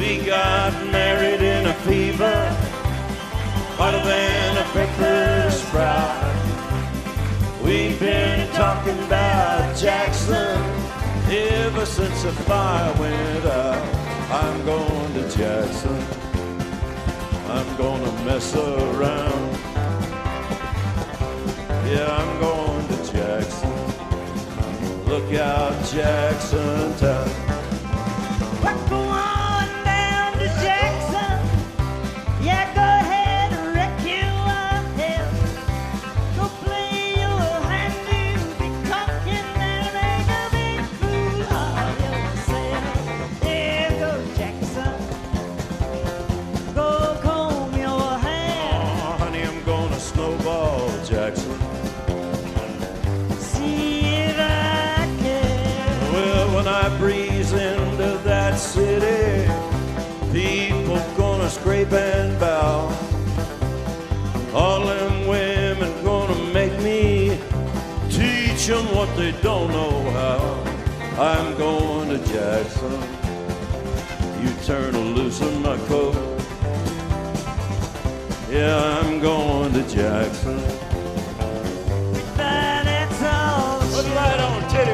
We got married in a fever, hotter than a pepper sprout. We've been talking about Jackson ever since the fire went out. I'm going to Jackson, I'm gonna mess around. Yeah, I'm going to Jackson. Look out, Jackson Town. We're going down to Jackson. Yeah, go ahead and wreck your head. Go play your hand, you be cocking and make a big fool of yourself. Yeah, go Jackson. Go comb your hair. Oh, honey, I'm gonna snowball Jackson. When I breeze into that city, people gonna scrape and bow. All them women gonna make me teach them what they don't know how. I'm going to Jackson. You turn loose in my coat. Yeah, I'm going to Jackson. But it's all Put it right on, titty.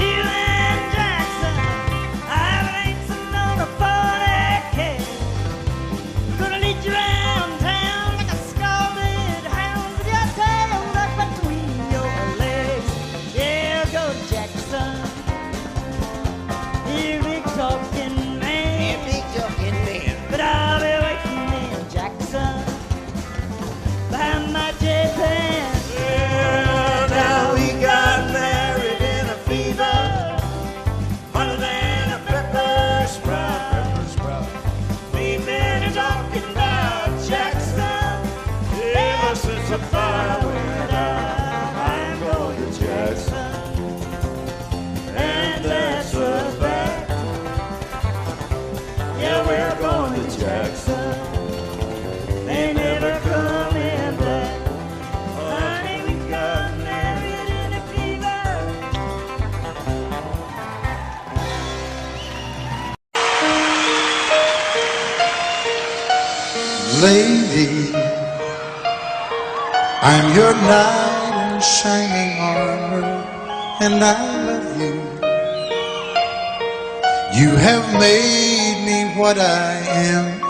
you and Jackson, I've racing on a 40K. Gonna lead you around town like a scalded hound with your tail up between your legs. Yeah, go Jackson. You big talking man. You big talking man. But I'll be waiting in Jackson behind my J-Pan. Yeah, now we got married in a fever, hotter than a pepper sprout. We've been talking about Jackson ever since the fire went out. I'm going to Jackson, and that's a fact. Yeah, we're going to Jackson. They never coming back. Honey, we got married in a fever. Lady, I'm your knight in shining armor, and I love you. You have made me what I am.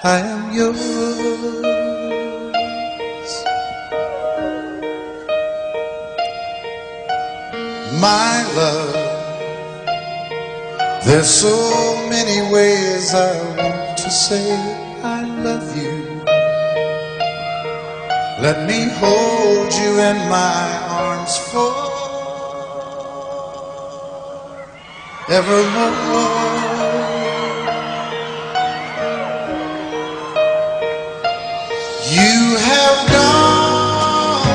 I am yours. My love, there's so many ways I want to say I love you. Let me hold you in my arms forevermore. You have gone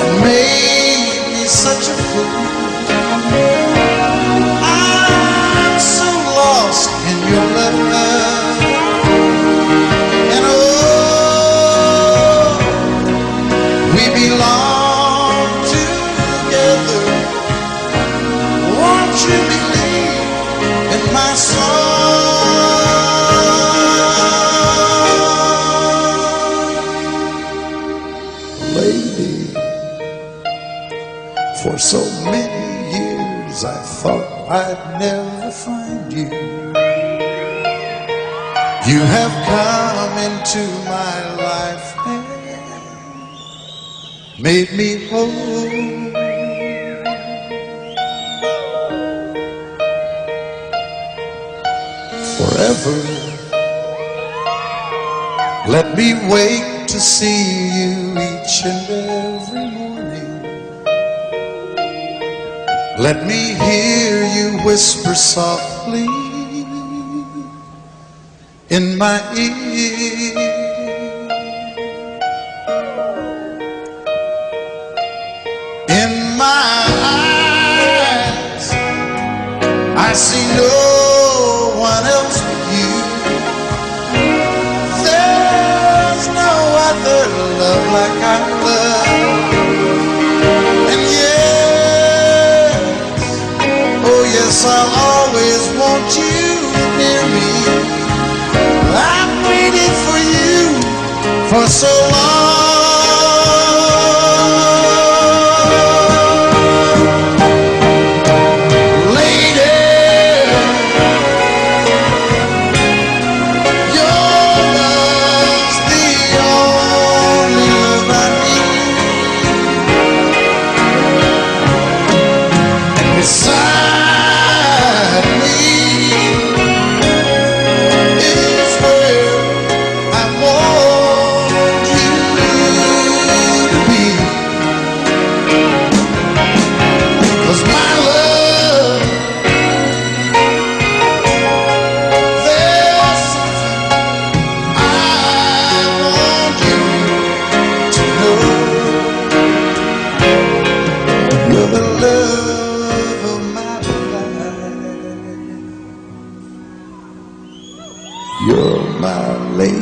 and made me such a fool. I'm so lost in your love, and oh, we belong together. Won't you believe in my song? Lady, for so many years I thought I'd never find you. You have come into my life and made me whole. Forever, let me wake to see you each and every morning. Let me hear you whisper softly in my ear. In my eyes, I see no one else but you. There's no other love like I love. And yes, I Yes, I'll always want you near me. I've waited for you for so long. You're my lady.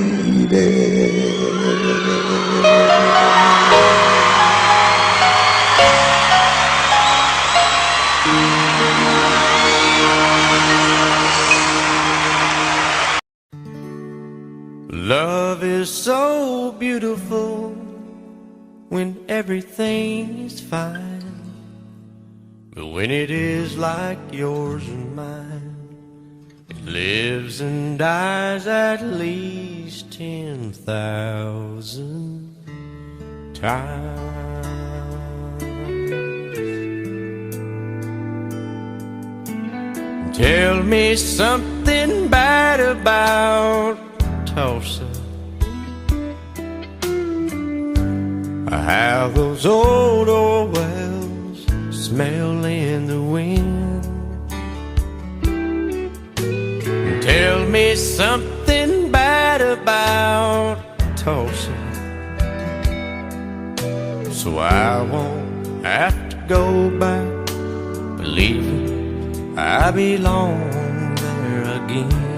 Love is so beautiful when everything is fine, but when it is like yours and mine, it lives and dies at least 10,000 times. Tell me something bad about Tullsa, how those old wells smell in the wind. Tell me something bad about Tullsa, so I won't have to go back believing I belong there again.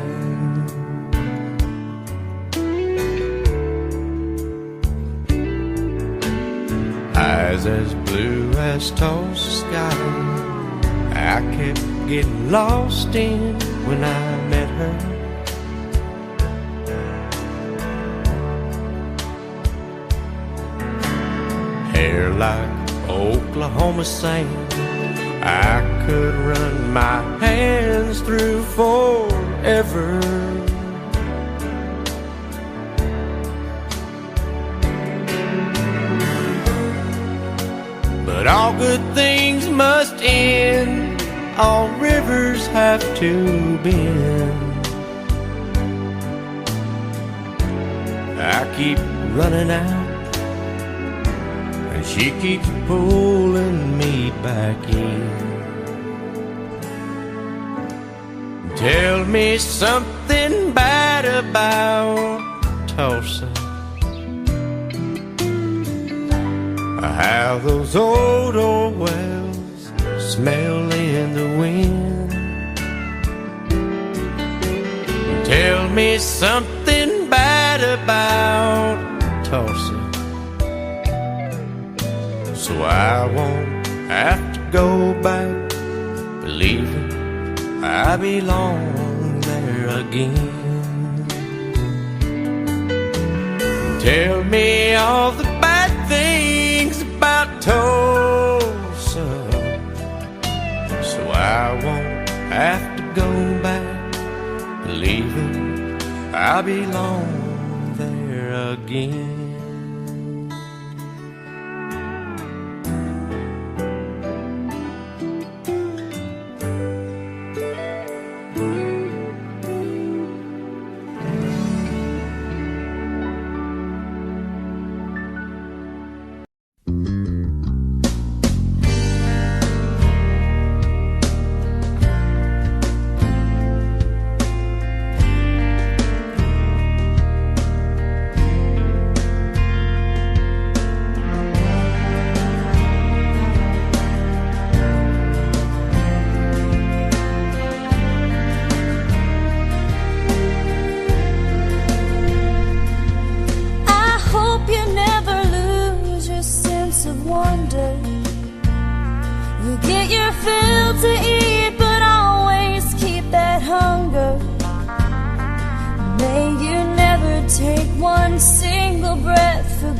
Eyes as blue as Tullsa sky, I kept getting lost in when I met her. Hair like Oklahoma sand, I could run my hands through forever. But all good things must end, all rivers have to bend. I keep running out, and she keeps pulling me back in. Tell me something bad about Tullsa, how those old wells smell in the wind. Tell me something bad about Tullsa, so I won't have to go back believing I belong there again. Tell me all the bad things about Tullsa, so I won't have to go back believing I belong there again.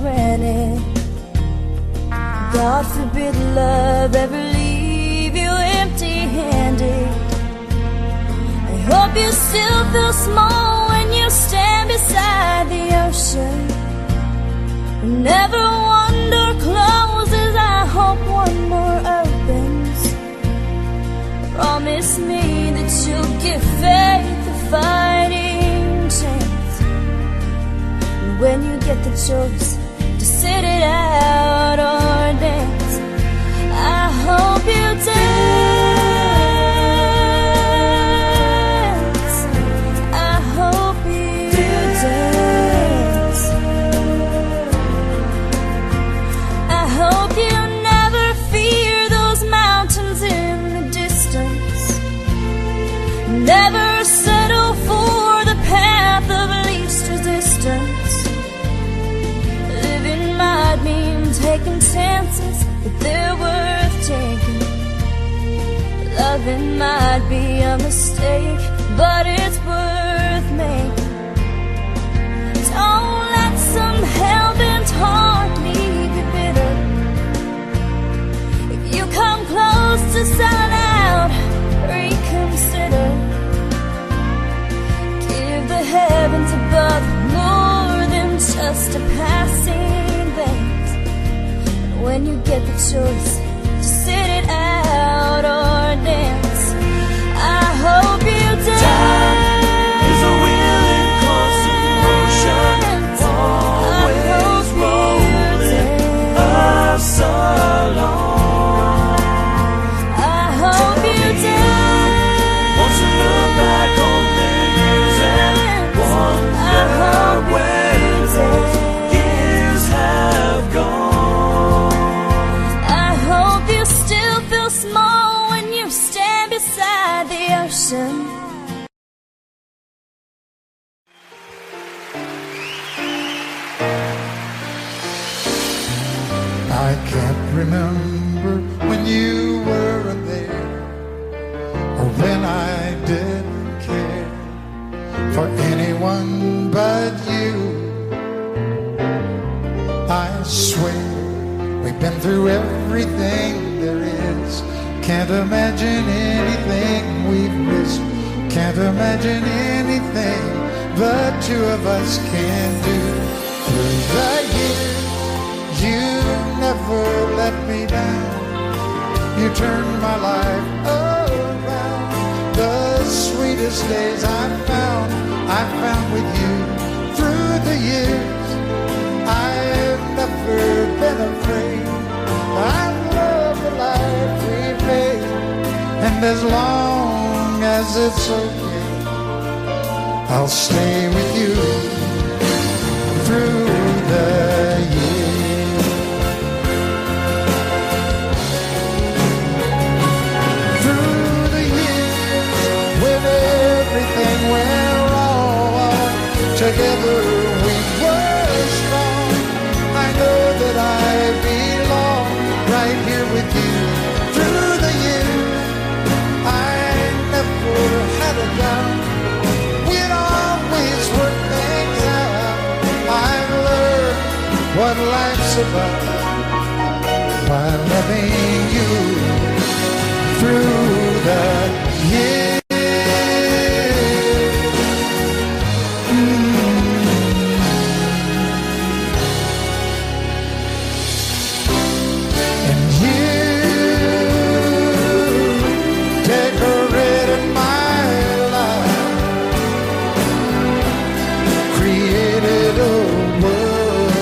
granted. God forbid love ever leave you empty-handed. I hope you still feel small when you stand beside the ocean. Never one door closes, I hope one more opens. Promise me that you'll give faith a fighting chance. And when you get the choice to sit it out or dance, I hope you dance. I hope you dance. I hope you never fear those mountains in the distance. Never settle for the path of least resistance. Living might mean taking chances, but they're worth taking. Loving might be a mistake, but it's worth making. Don't let some hell-bent heart leave you bitter. If you come close to selling out, reconsider. Give the heavens above more than just a passing glance. And when you get the choice to sit it out or dance, I hope you dance. Time is a wheel in constant motion, always rolling us along. I hope you dance. Once you look back on the years and wonder where those years have gone. I hope you still feel small when you stand beside the ocean. I can't remember when you weren't there, or when I didn't care for anyone but you. I swear we've been through everything there is. Can't imagine anything we've missed. Can't imagine anything the two of us can do. Through the years, you never let me down. You turned my life around. The sweetest days I found with you. Through the years, I've never been afraid. I love the life we've made, and as long as it's okay, I'll stay with you through the years. Through the years, when everything went wrong, together we were strong. I know that I belong right here with you. Through the years, I never had a doubt. We'd always work things out. I've learned what life's about by loving you through the years. And you decorated my life, created a world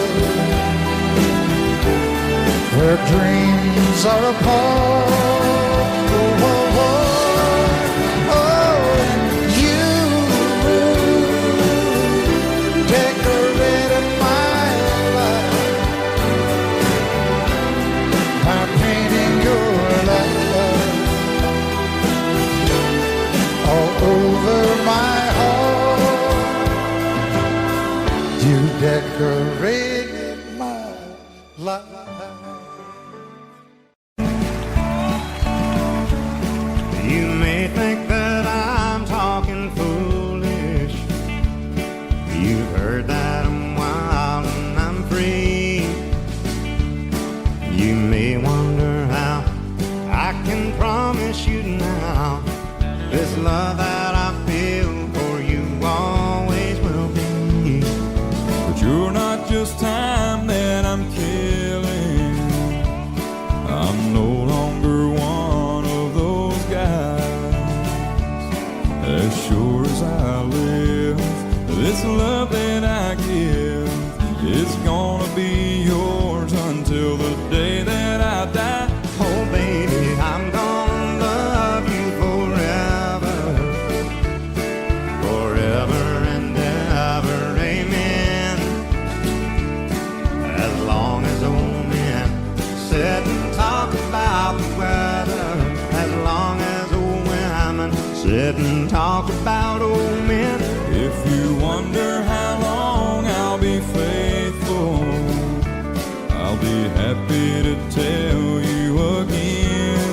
where dreams are apart. Oh, oh, oh, oh, you decorated my life by painting your life all over my heart. You decorated my life. You may think that I'm talking foolish. You've heard that I'm wild and I'm free. be happy to tell you again.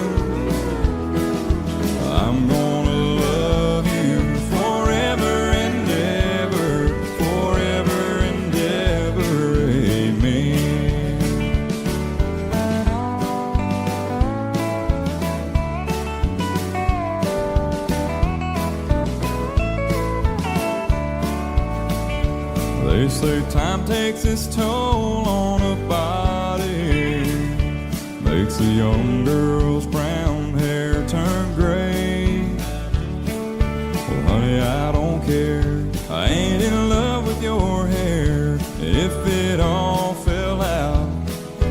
I'm gonna love you forever and ever, forever and ever, amen. They say time takes its toll on a body, makes a young girl's brown hair turn gray. Well, honey, I don't care. I ain't in love with your hair. If it all fell out,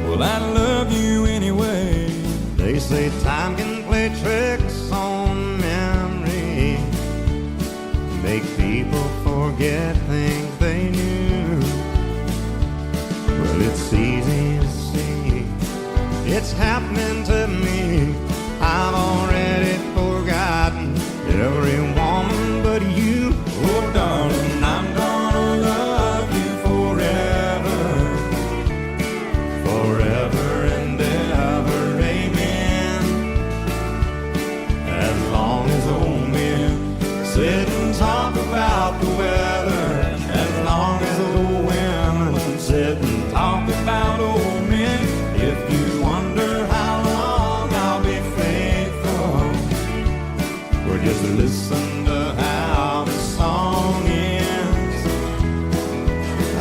well, I'd love you anyway. They say time can play tricks on memory, make people forget things they knew. Well, it's easy to see, it's happening to me. I've already forgotten every woman but you. Oh, darling, I'm gonna love you forever, Forever and ever, amen. As long as old men sit and talk about the weather, as long as old women sit and talk about old men. If you wonder how long I'll be faithful, well, just listen to how the song ends.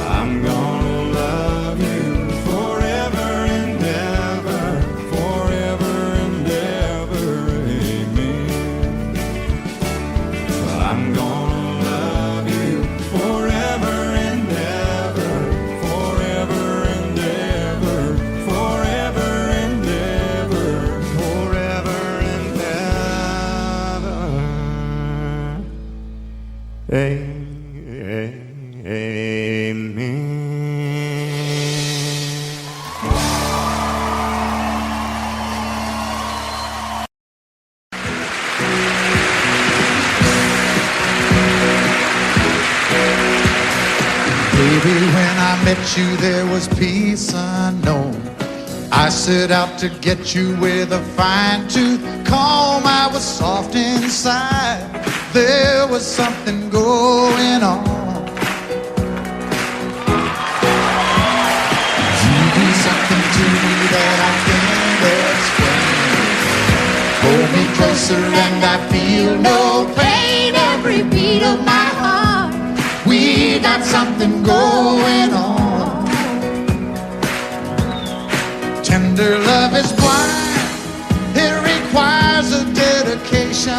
I'm gonna love you forever and ever, forever and ever, amen. I'm gonna love you forever and ever, forever and ever, forever and ever, forever and ever, amen. Baby, when I met you, there was peace unknown. I set out to get you with a fine-tooth comb. I was soft inside. There was something going on. You do something to me that I can't explain. Hold me closer and I feel no pain. Every beat of my heart, we got something going on. Tender love is blind, it requires a dedication.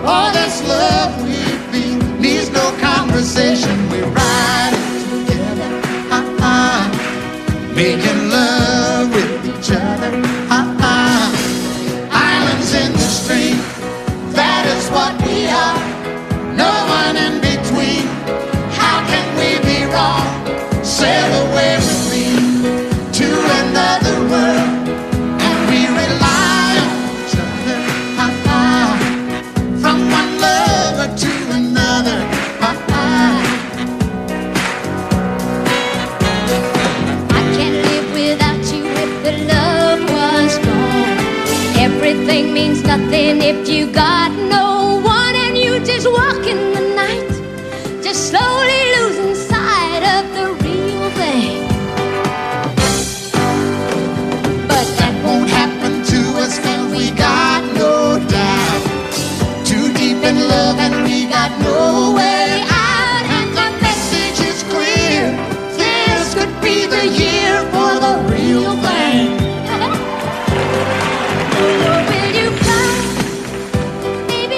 All this love we feel needs no conversation. We ride it together, making love with each other, Islands in the stream, that is what we are. No one in between. How can we be wrong? Sail away with me to another world, and we rely on each other, from one lover to another, I can't live without you if the love was gone. Everything means nothing if you got no one, and you just walk in the night, just slowly losing sight of the real thing. but that won't happen to us, and we got no doubt. Too deep in love and we got no way out, and the message is clear. This could be the year for the real thing. Will you come? Baby,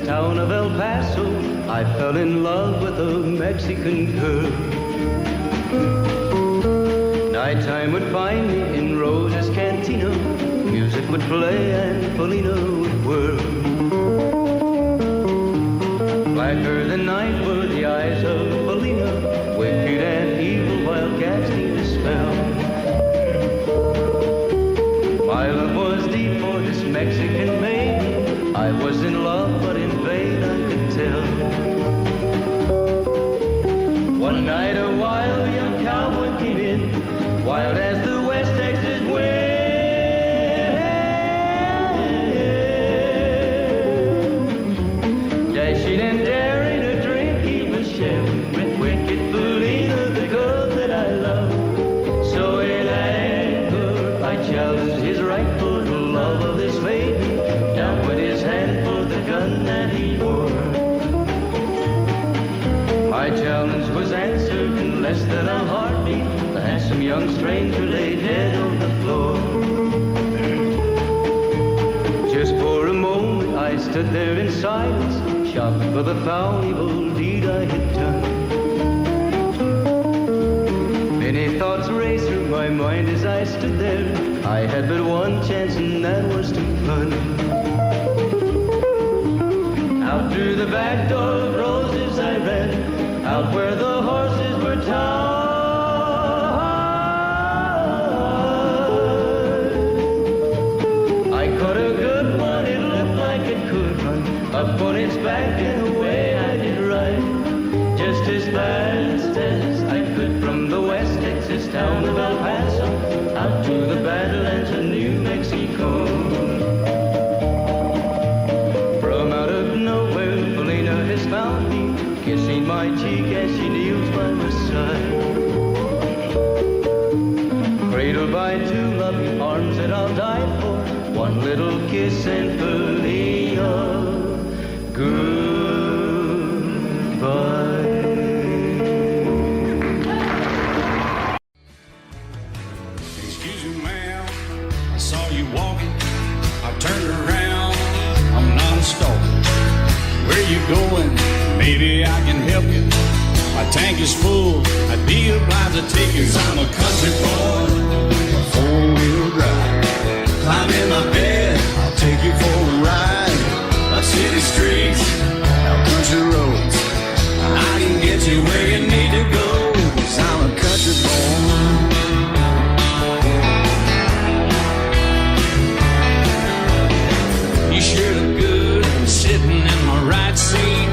town of El Paso, I fell in love with a Mexican girl. Nighttime would find me in Rose's Cantina. Music would play and Felina would whirl. Blacker than night were the eyes of Felina, wicked and evil while casting a spell. My love was deep for this Mexican maiden. I was in love, but in vain I could tell. One night a wild young cowboy came in, wild as the West Texas wind. Dashing and daring, a drink he was sharing with wicked Felina, the girl that I love. So in anger I challenged his right for the love of this maiden. Down went his hand for the gun that he wore. My challenge was answered in less than a heartbeat. The handsome young stranger lay dead on the floor. Just for a moment I stood there in silence, shocked for the foul evil deed I had done. Many thoughts raced through my mind as I stood there. I had but one chance and that was to run. Out through the back door of Roses I ran, out where the horses were tied. I caught a good one, it looked like it could run, up on its back and away I did ride. Just as fast as I could from the West Texas town of El Paso, out to the Badlands of New Mexico. From out of nowhere, Felina has found me, kissing my cheek as she kneels by my side. Cradled by two loving arms that I'll die for, one little kiss and Felina, goodbye. Excuse me, ma'am, I saw you walking, I turned around, I'm not a stalker. Where you going? Maybe I can help you. My tank is full, I'd be obliged to take you. 'Cause I'm a country boy, a four-wheel drive. Climb in my bed, I'll take you for a ride. Up city streets, down country roads, I can get you where you need to go. 'Cause I'm a country boy. You sure look good sitting in my right seat.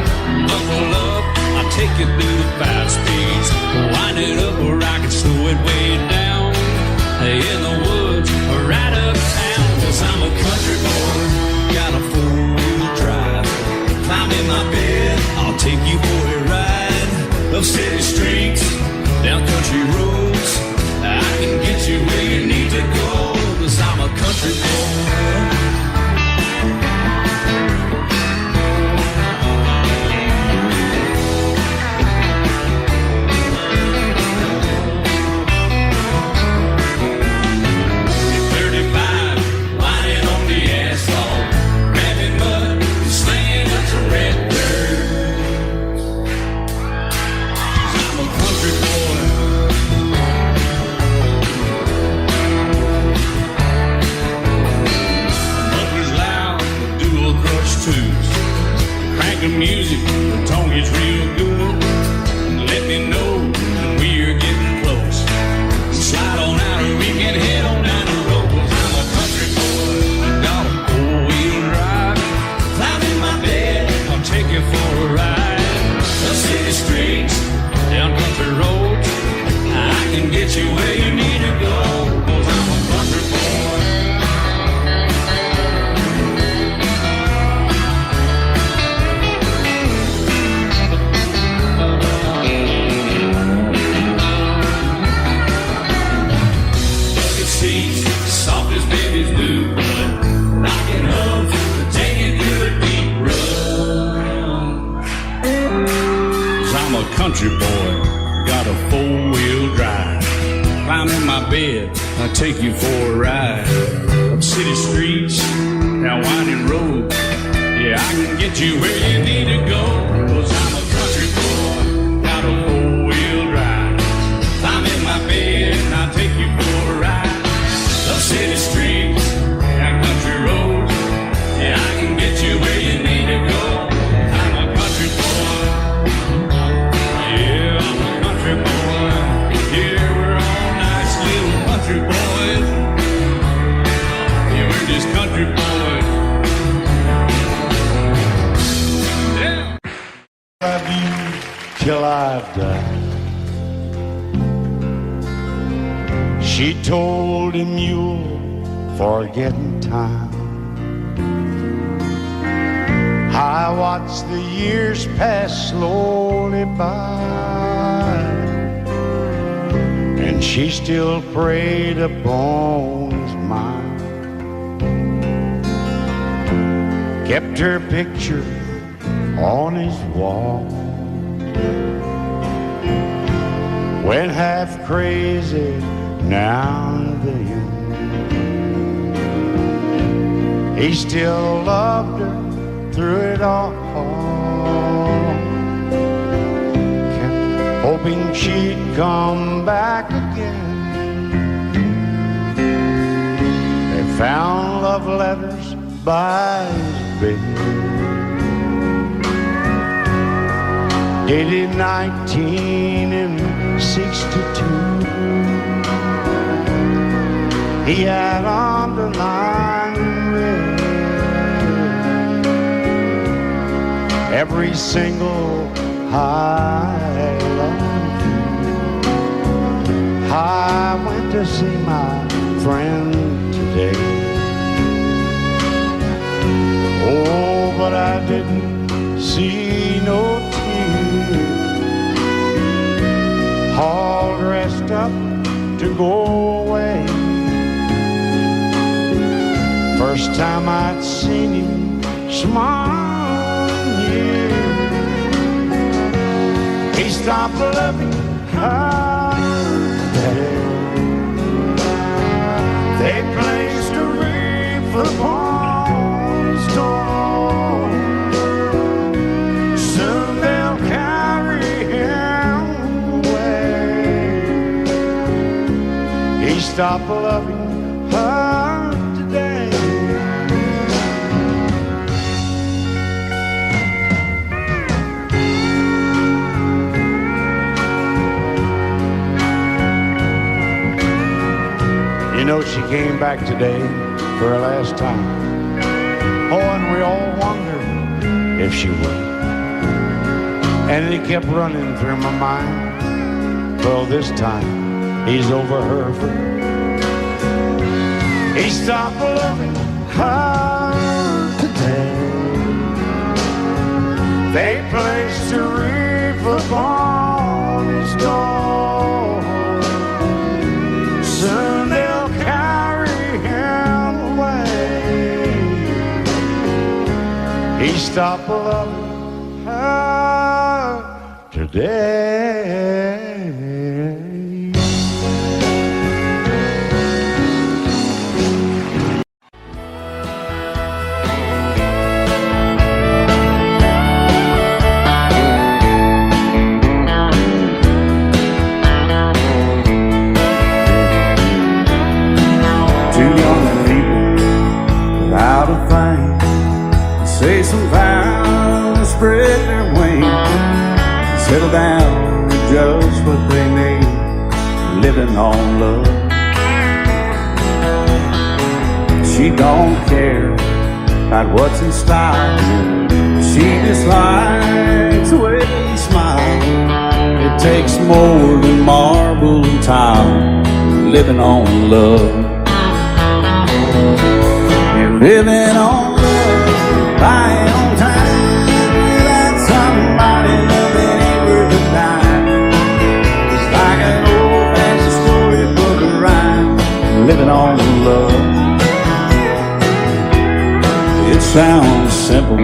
Buckle up, I'll take you through the 5 speeds. Wind it up or I can slow it way down. In the woods or right uptown. 'Cause I'm a country boy, got a 4-wheel drive. Climb in my bed, I'll take you for a ride. Up city streets, down country roads, I can get you where you need to go. 'Cause I'm a country boy. The music, the tone is real good. Let me know when we're getting close. Slide on out or we can head on down the road. 'Cause I'm a country boy, got a 4-wheel drive. Climb in my bed, I'll take you for a ride. Up city streets, down country roads, I can get you where you need to go. 'Cause I'm a country boy. Soft as babies do, rocking up to take it through a deep run. 'Cause I'm a country boy, got a 4-wheel drive. Climb in my bed, I'll take you for a ride. Up city streets, down winding roads, Yeah, I can get you where you need to go. 'Cause I'm a country boy, got a four-wheel drive. I'm in my bed and I'll take you for a ride. The city streets and country roads. Yeah, I can get you where you need to go. I'm a country boy. Yeah, I'm a country boy. Yeah, we're all nice little country boys. Yeah, we're just country boys. Yeah. Love you till I die. She told him you'll forget in time. I watched the years pass slowly by, and she still preyed upon his mind. Kept her picture on his wall. Went half crazy now and then. He still loved her through it all. Kept hoping she'd come back again. They found love letters by his bed, dated 1962. He had underlined red every single I love you. I went to see my friend today. Oh, but I didn't see no tears. All dressed up to go away. First time I'd seen him smile in years. He stopped loving her today. They placed a wreath upon his door. Soon they'll carry him away. He stopped loving her today. You know, she came back today for her last time. Oh, and we all wondered if she would. And it kept running through my mind. Well, this time, he's over her for good. He stopped loving her today. They placed a wreath upon his door. Soon they'll carry him away. He stopped loving her today. Say some vows, spread their wings, settle down to just what they need, living on love. She don't care about what's in style. She just likes the way you smile. It takes more than marble and tile, living on love. You're living on buying on time without somebody loving ain't worth a dime. It's like an old-fashioned storybook of rhyme, living on love. It sounds simple,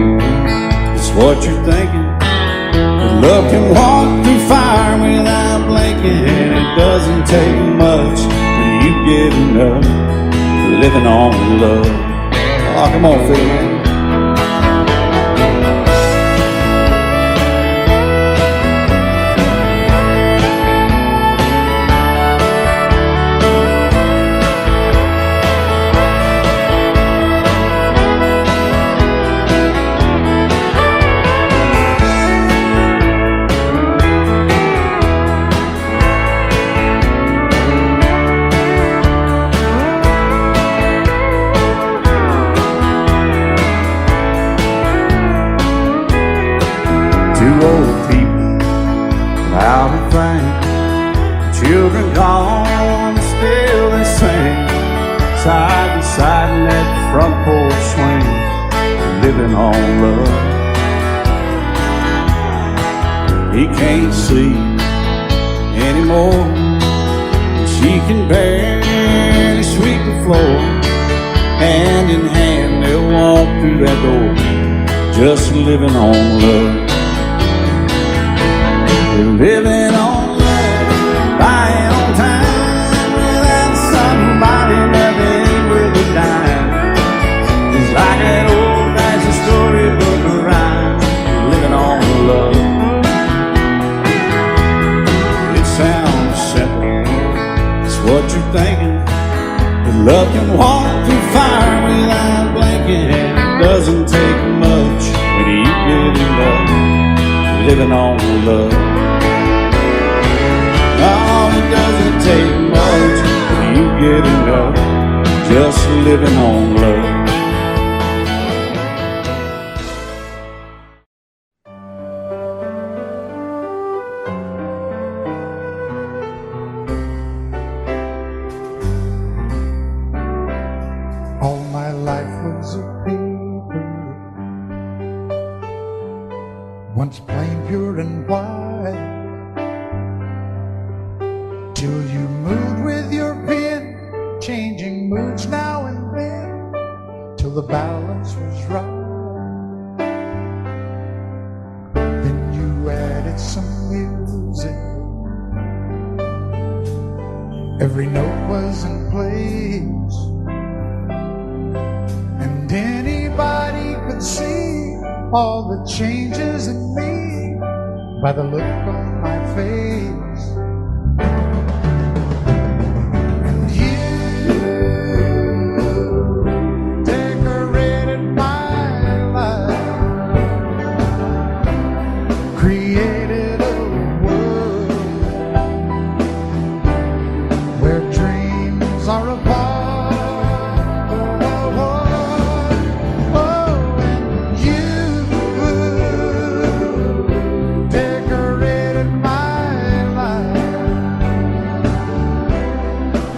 it's what you're thinking. But love can walk through fire without blinking. It doesn't take much when you give enough, living on love. Oh, come on, Phil. Two old people out of fame, children gone, still they sing, side by side in that front porch swing, living on love. He can't sleep anymore, she can barely sweep the floor. Hand in hand they'll walk through that door, just living on love. They're living on love, buying on time, without somebody loving with a dime. It's like an old-fashioned storybook rhyme, living on love. It sounds simple, it's what you're thinking. But love can walk through fire without blinking. It doesn't take much when you get in love, living on love. Oh, it doesn't take much when you get in love, just living on love. All my life was a paper, once plain, pure and white, till you moved with your pen, changing moods now and then, till the balance was right. Then you added some music, every note was in place, and anybody could see all the changes in me by the look on my face. And you decorated my life, created a world where dreams are apart.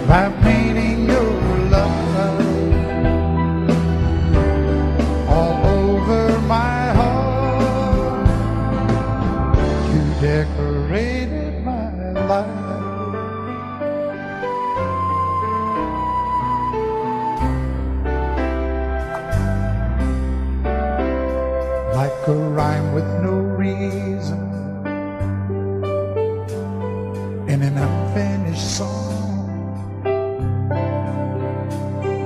By painting your love all over my heart, you decorated my life. Like a rhyme with no reason in an unfinished song.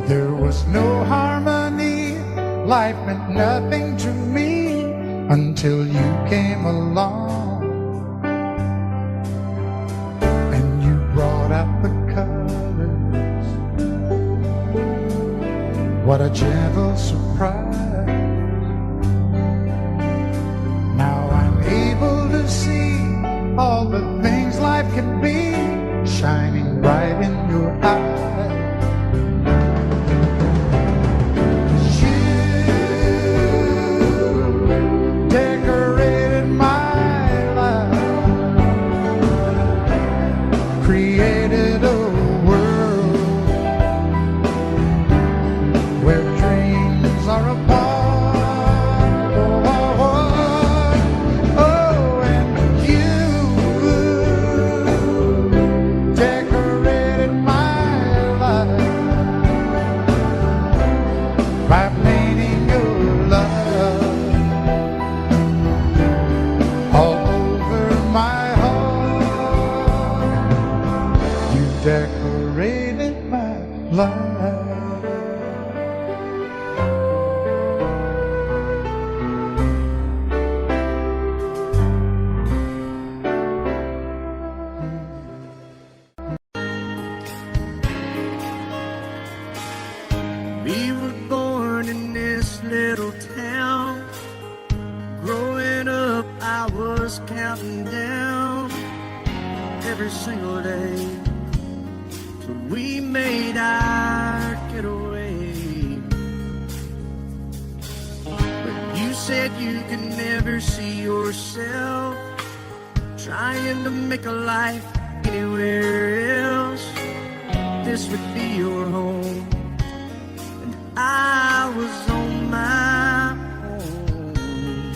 There was no harmony, life meant nothing to me until you came along. And you brought out the colors, what a gentle surprise. Now I'm able to see all the things life can be, shining bright in your eyes. Created a world where dreams are apart. Oh, and you decorated my life by painting your love all over my heart. You decorated my life. We were born in this little town. Growing up, I was counting down every single day till we made our getaway. But you said you could never see yourself trying to make a life anywhere else. This would be your home, and I was on my own.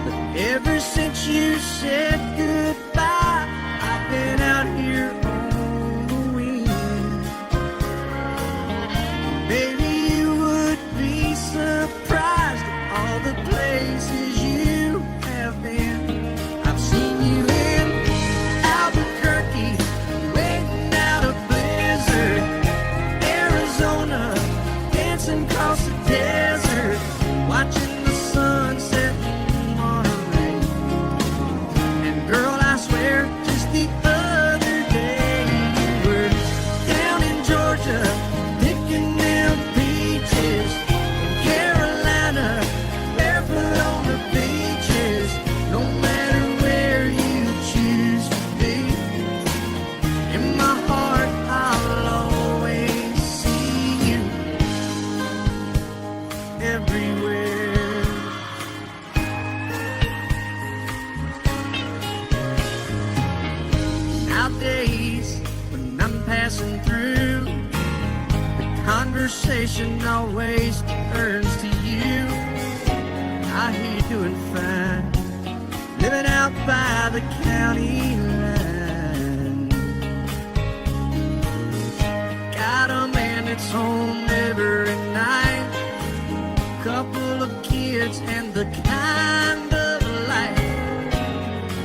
But ever since you said goodbye, I've been out here on the wing. Baby, you would be surprised at all the places you have been. I've seen you in Albuquerque, waiting out a blizzard, Arizona, dancing across the desert, watching the sunset in Monterey. And girl, I swear, just the other day you were down in Georgia, picking them peaches, in Carolina, barefoot on the beaches. No matter where you choose to be, in my heart I'll always see you everywhere. Nowadays, when I'm passing through, the conversation always turns to you. I hear you doing fine, living out by the county line. Got a man that's home every night, couple of kids, and the kind of life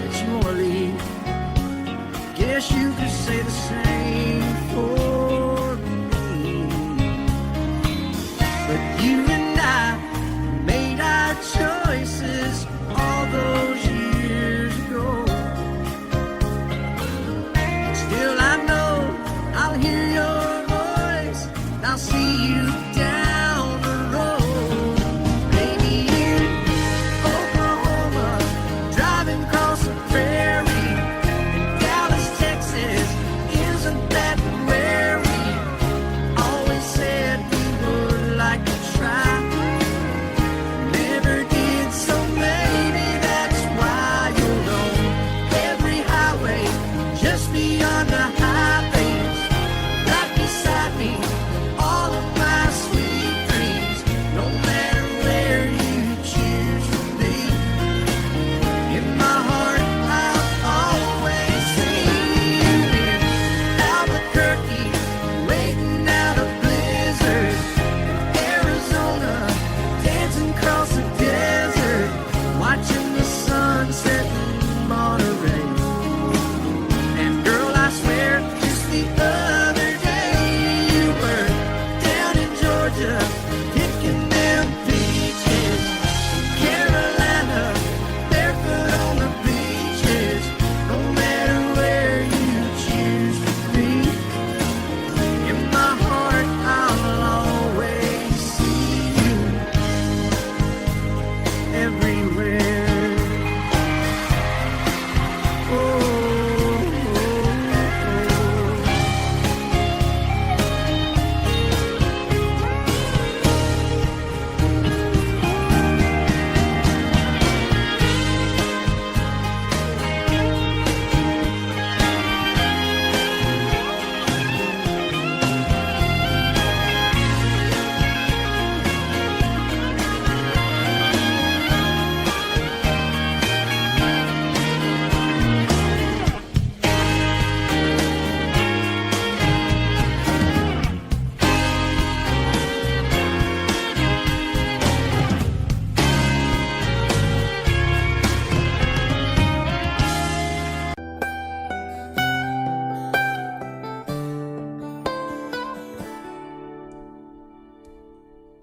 that you wanna lead. Guess you could say the same for me. But you and I made our choices all those years ago. Still I know I'll hear your voice, and I'll see you down the road. Maybe in Oklahoma, driving across the prairie, in Dallas, Texas, isn't that where we always said we would like to try? Never did, so maybe that's why you'll know every highway just beyond the highways, right beside me, all of my sweet dreams. No matter where you choose to be, in my heart I'll always see you in Albuquerque, waiting out a blizzard, Arizona, dancing across the desert, watching the sunset in Monterey. And girl, I swear, just the other day you were down in Georgia, picking them peaches, Carolina, barefoot on the beaches. No matter where you choose to be, in my heart I'll always see you everywhere. Oh, oh, oh.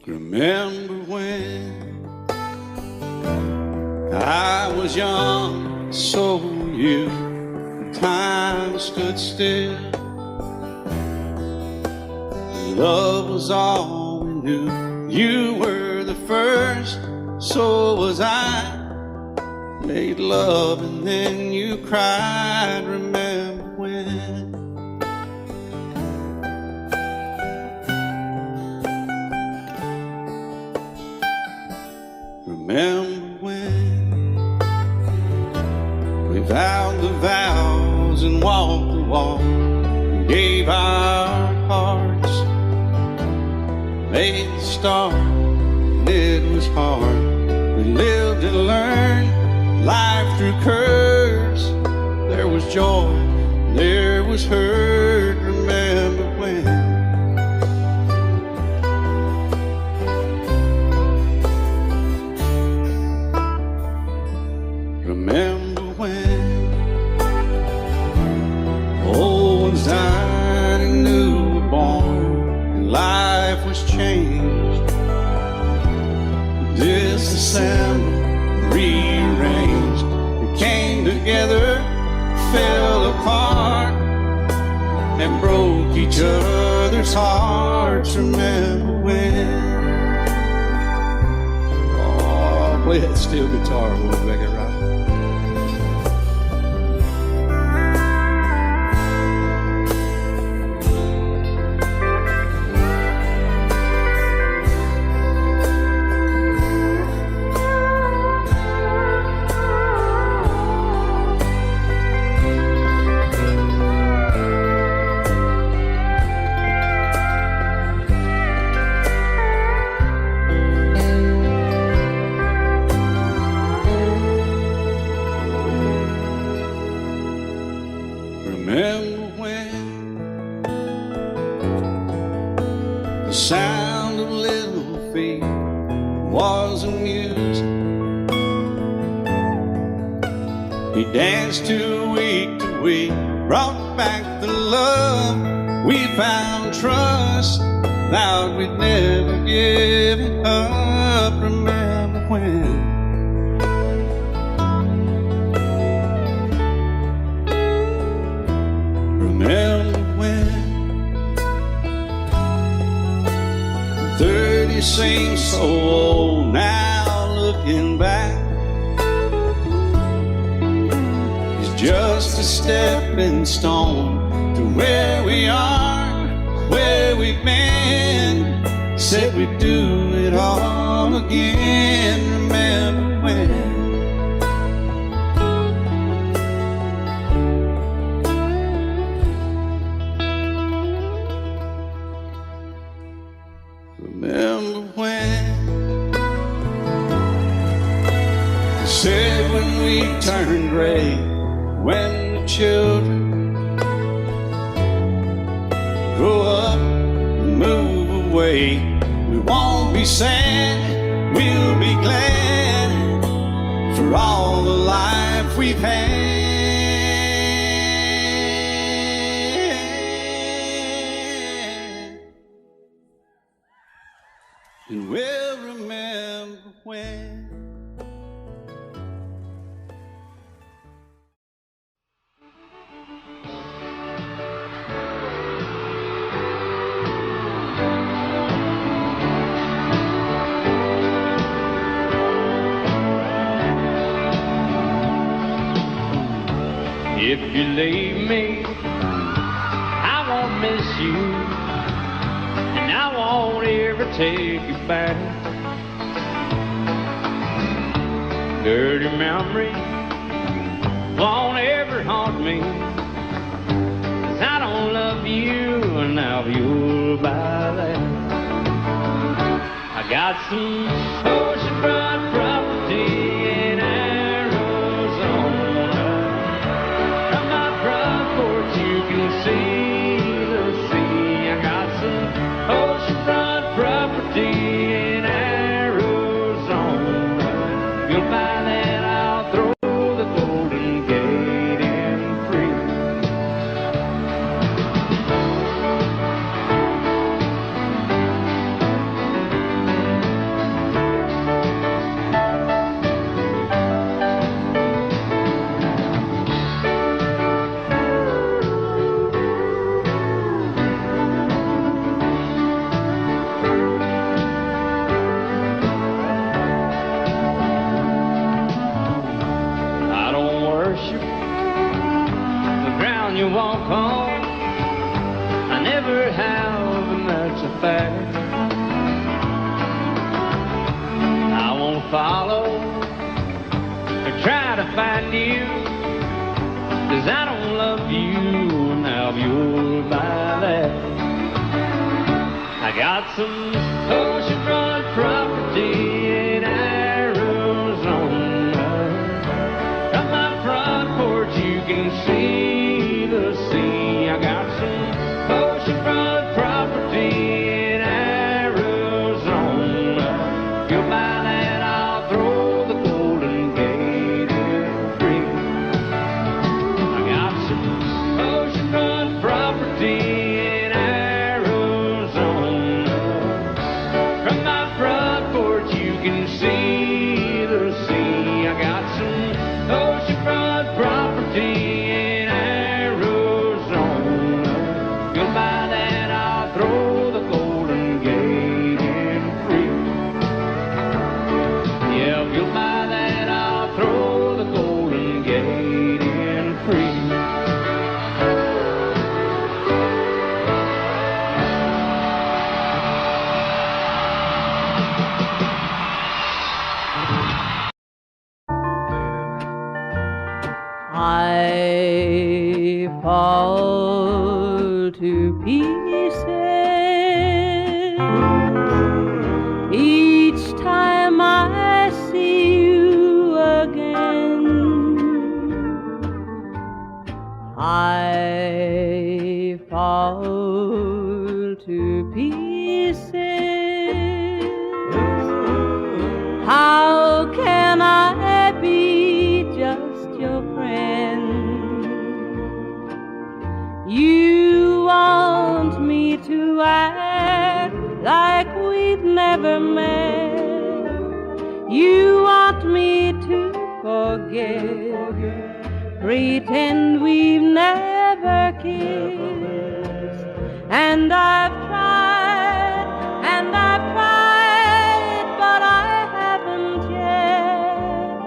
Remember when I was young, so were you. Time stood still. Love was all we knew. You were the first, so was I. Made love and then you cried. Remember when? Remember when we vowed the vows and walked the walk, and gave our hearts, made the start, and it was hard. We lived and learned life through curves. There was joy, there was hurt. Remember when? Remember when old ones died and new were born, and life was changed, disassembled, rearranged. We came together, fell apart, and broke each other's hearts. Remember when? Oh, play that steel guitar, we'll make it right. Remember when the sound of little feet was amusing? He danced to week, brought back the love. We found trust, vowed we'd never give it up. Remember when? Remember when 30 seems so old now, looking back. It's just a stepping stone to where we are, where we've been. Said we'd do it all again. Remember when? Remember when they said when we turned gray, when the children grow up and move away, we won't be sad, we'll be glad for all the life we've had. And we'll remember when. If you leave me, I won't miss you, and I won't ever take you back. Dirty memories won't ever haunt me, 'cause I don't love you, and now you'll buy that. I got some oceanfront property in Arizona. From my front porch you can see the sea. I got some oceanfront property in Arizona. You'll buy that, I'll throw the Golden Gate in free. I don't worship the ground you walk on. I never have, and that's a fact. I won't follow try to find you, 'cause I don't love you now you're by that. I got some oceanfront property in Arizona. From my front porch you can see the sea. I got some oceanfront property in Arizona. If you'll buy that, I'll throw the Golden Gate in free. I got some oceanfront property in Arizona. From my front porch you can see the sea. I got some oceanfront property in Arizona. If you'll buy that, I'll throw the Golden Gate in free. Yeah, if you'll buy that, I'll throw the Golden Gate in free. I fall to pieces each time I see you again. I fall to pieces. How can I be just your friend? You want me to act like we've never met. You want me to forget, pretend we've never kissed. And I've tried, but I haven't yet.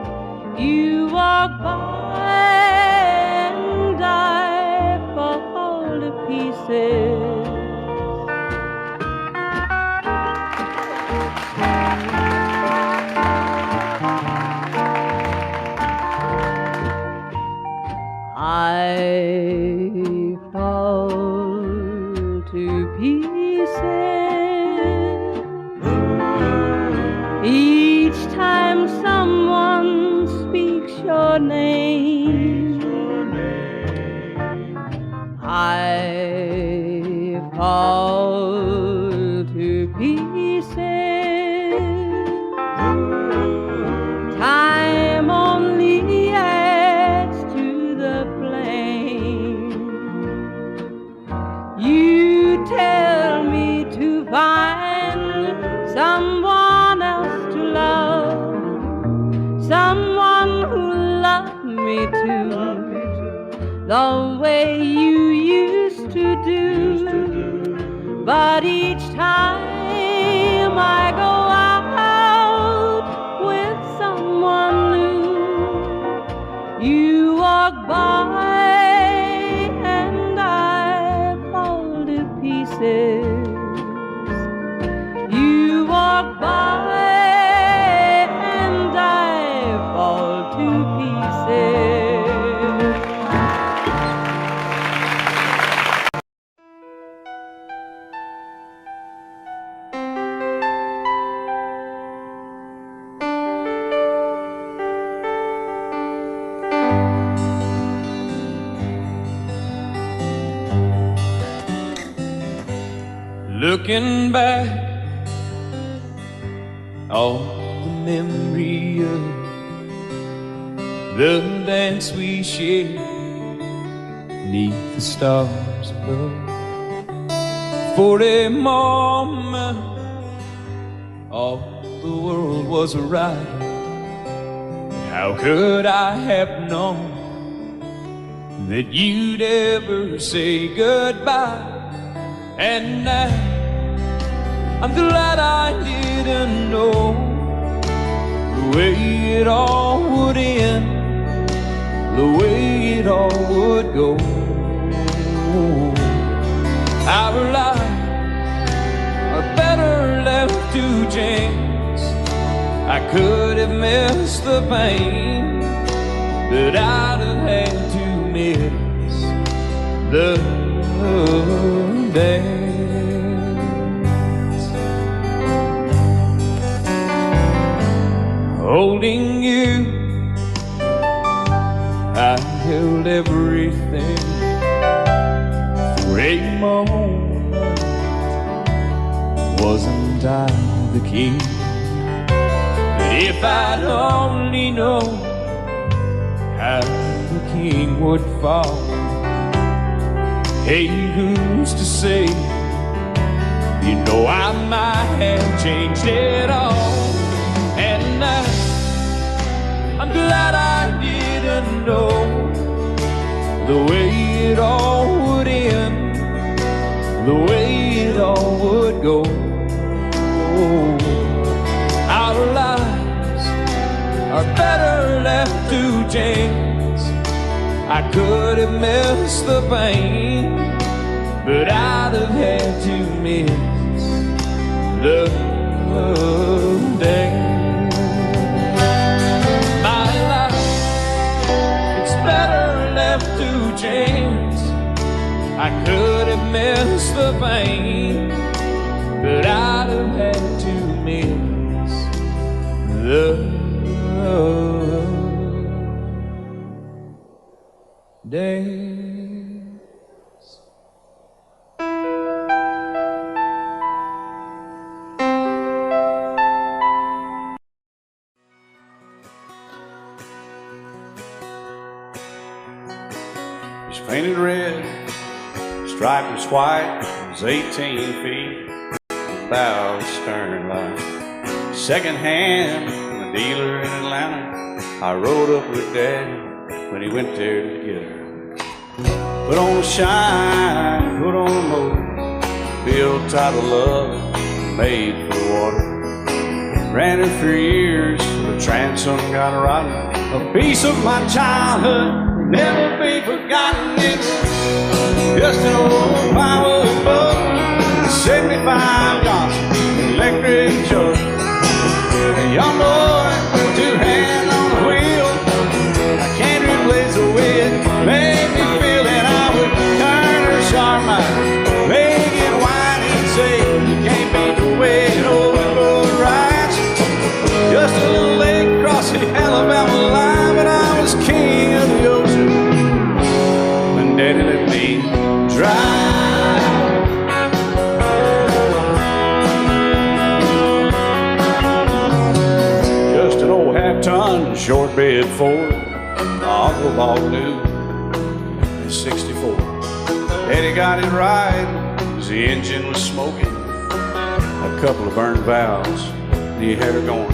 You walk by and I fall to pieces. I fall to pieces each time someone speaks your name. I fall to pieces. Time only adds to the flame. You tell me to find someone else to love, someone who loved me too, the way you used to do. But each time I go out with someone new, you walk by and I fall to pieces. You walk by and I fall to pieces. Looking back, all the memory of the dance we shared neath the stars above. For a moment, all the world was right. How could I have known that you'd ever say goodbye? And now I'm glad I didn't know the way it all would end, the way it all would go. Our lives are better left to chance. I could have missed the pain but I'd have had to miss the dance. Holding you, I held everything for a moment. Wasn't I the king? But if I'd only known how the king would fall, hey, who's to say? You know I might have changed it all. And I'm glad I didn't know the way it all would end, the way it all would go. Our lives are better left to chance. I could have missed the pain, but I'd have had to miss the day. My life, it's better left to chance. I could have missed the pain, but I'd have had to miss the days. It's painted red, striped was white, it was 18 feet, bow stern line. Second hand from a dealer in Atlanta. I rode up with Dad when he went there to get her. Put on a shine, put on a motor, built title love, made for water. Ran it for years, the transom got rotten. A piece of my childhood will never be forgotten. It was just an old power boat, 75 Johnson, electric jug. A young boy, two hands on the wheel. I can't replace the way it made me feel that I would turn her sharp mind, make it wide and say, you can't beat the way it overboard rides. Just a little lake across the Alabama line, but I was king of the ocean when Daddy let me drive. Just an old half-ton short bed Ford my uncle bought new in '64. Daddy got it right as the engine was smoking, a couple of burned valves, and he had her going.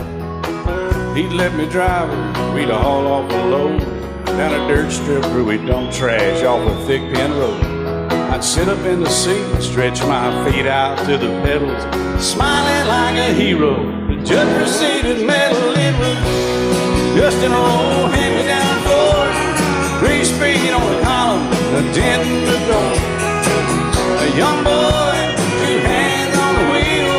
He'd let me drive her, we'd haul off a load down a dirt strip where we'd dump trash off a thick pin road. I'd sit up in the seat and stretch my feet out to the pedals, smiling like a hero. The judge proceeded metal, it was just an old hand-me-down Ford, 3-speed on the column, a dent in the door. A young boy, two hands on the wheel.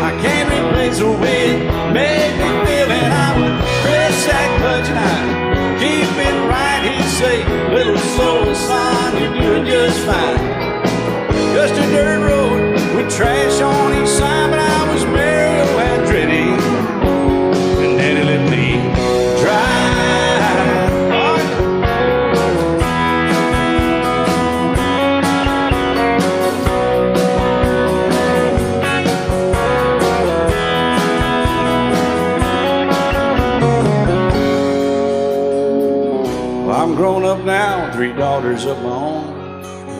I can't replace the way it made me feel, and I would press that clutch and I'd keep it right. He'd say, little slow, son, you're doing just fine. Just a dirt road with trash on each side, but I was Mario Andretti, and Daddy let me drive. I'm grown up now, 3 daughters of my own.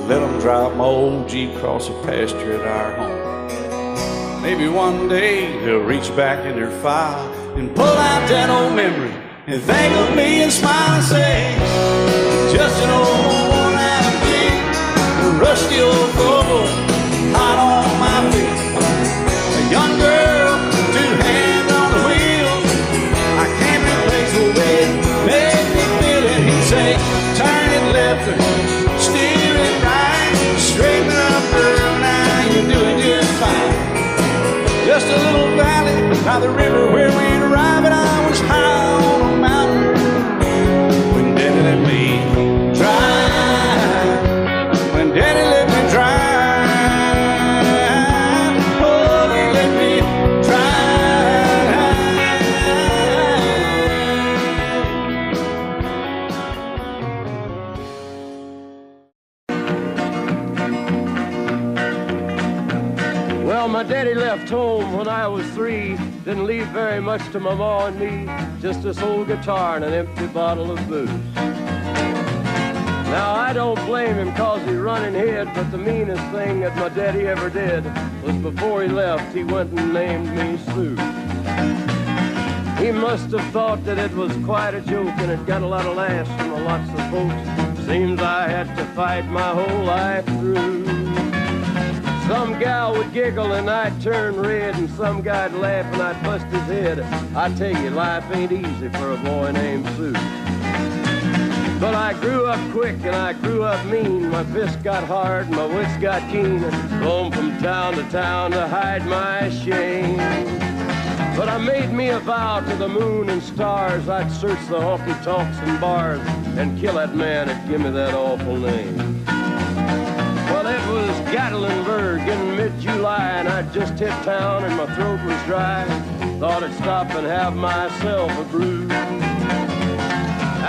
Let them drive my old Jeep across the pasture at our home. Maybe one day they'll reach back in their file and pull out that old memory and think of me and smile and say, just an old worn-out Jeep, a rusty old Volvo, hot on my feet. A young girl, 2 hands on the wheel. I can't replace the way it made me feel it. He'd say, turn it left or steer it right, straighten up, girl, now you're doing just fine. Just a little valley by the river where we'd arrive, and I was high on a mountain My daddy left home when I was 3, didn't leave very much to my ma and me, just this old guitar and an empty bottle of booze. Now I don't blame him 'cause he run and hid, but the meanest thing that my daddy ever did was before he left, he went and named me Sue. He must have thought that it was quite a joke and it got a lot of laughs from lots of folks. Seems I had to fight my whole life through. Some gal would giggle and I'd turn red, and some guy'd laugh and I'd bust his head. I tell you, life ain't easy for a boy named Sue. But I grew up quick and I grew up mean. My fists got hard and my wits got keen. Roam from town to town to hide my shame. But I made me a vow to the moon and stars, I'd search the honky-tonks and bars and kill that man that give me that awful name. Well, it was Gatlinburg in mid-July, and I'd just hit town and my throat was dry. Thought I'd stop and have myself a brew.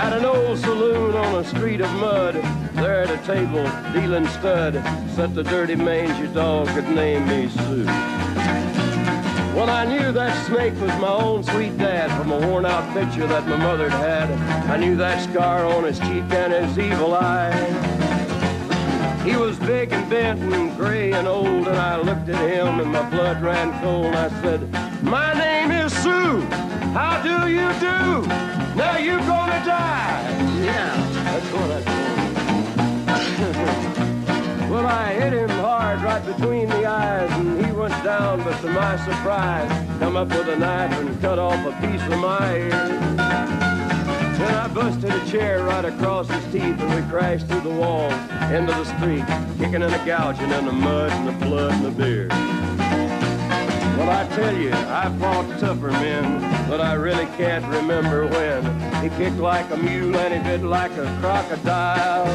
At an old saloon on a street of mud, there at a table, dealing stud, sat the dirty mangy dog that named me Sue. Well, I knew that snake was my own sweet dad from a worn-out picture that my mother'd had. I knew that scar on his cheek and his evil eye. He was big and bent and gray and old, and I looked at him and my blood ran cold. I said, "My name is Sue. How do you do? Now you gonna die." Yeah, that's what I told him. Well, I hit him hard right between the eyes, and he went down, but to my surprise, come up with a knife and cut off a piece of my ear. Then I busted a chair right across his teeth, and we crashed through the walls into the street, kicking and a gouging in the mud and the blood and the beer. Well, I tell you, I fought tougher men, but I really can't remember when. He kicked like a mule and he bit like a crocodile.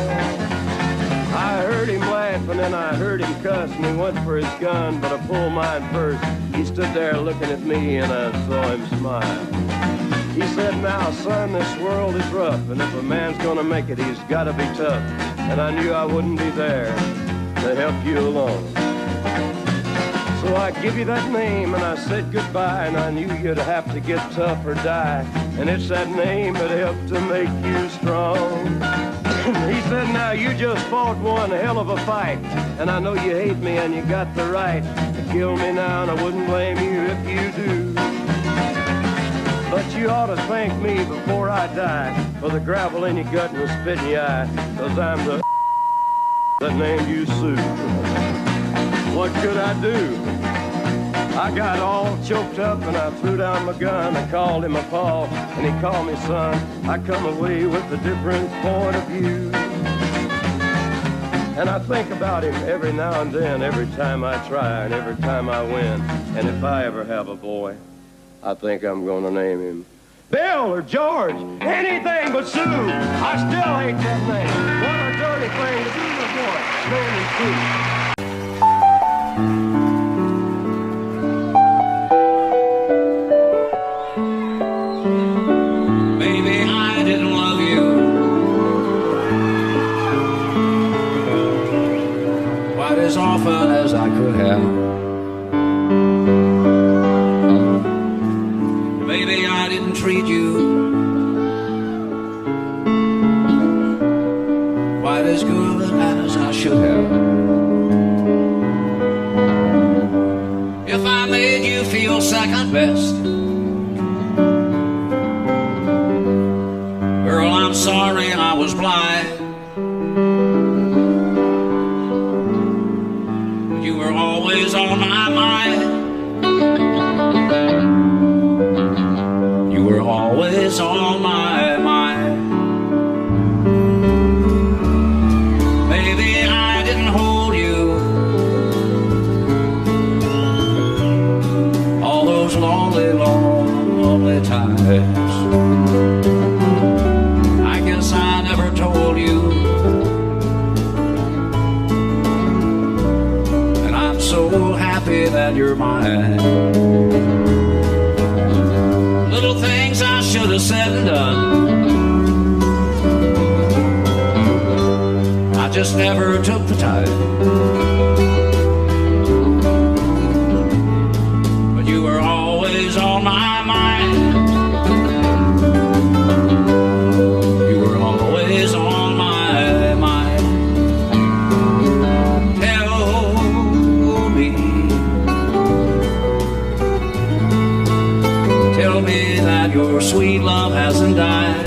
I heard him laugh and then I heard him cuss, and he went for his gun, but I pulled mine first. He stood there looking at me and I saw him smile. He said, "Now, son, this world is rough, and if a man's gonna make it, he's gotta be tough." And I knew I wouldn't be there to help you along. So I give you that name and I said goodbye, and I knew you'd have to get tough or die. And it's that name that helped to make you strong. He said, "Now you just fought one hell of a fight, and I know you hate me and you got the right to kill me now, and I wouldn't blame you if you do. But you ought to thank me before I die for the gravel in your gut and the spit in your eye, 'cause I'm the that named you Sue." What could I do? I got all choked up and I threw down my gun. I called him a paw and he called me son. I come away with a different point of view. And I think about him every now and then, every time I try and every time I win. And if I ever have a boy, I think I'm gonna name him Bill or George, anything but Sue. I still hate that name. What a dirty thing to do to a boy, naming Sue. Baby, I didn't love you quite as often as I could have. Baby, I didn't treat you quite as good as I should have. If I made you feel second best, girl, I'm sorry I was blind. You were always on my mind. You were always on my mind. Baby, I didn't hold you all those lonely, lonely times. I guess I never told you, and I'm so happy that you're mine. Little things I should have said and done, I just never took the time. on my mind. You were always on my mind. Tell me that your sweet love hasn't died.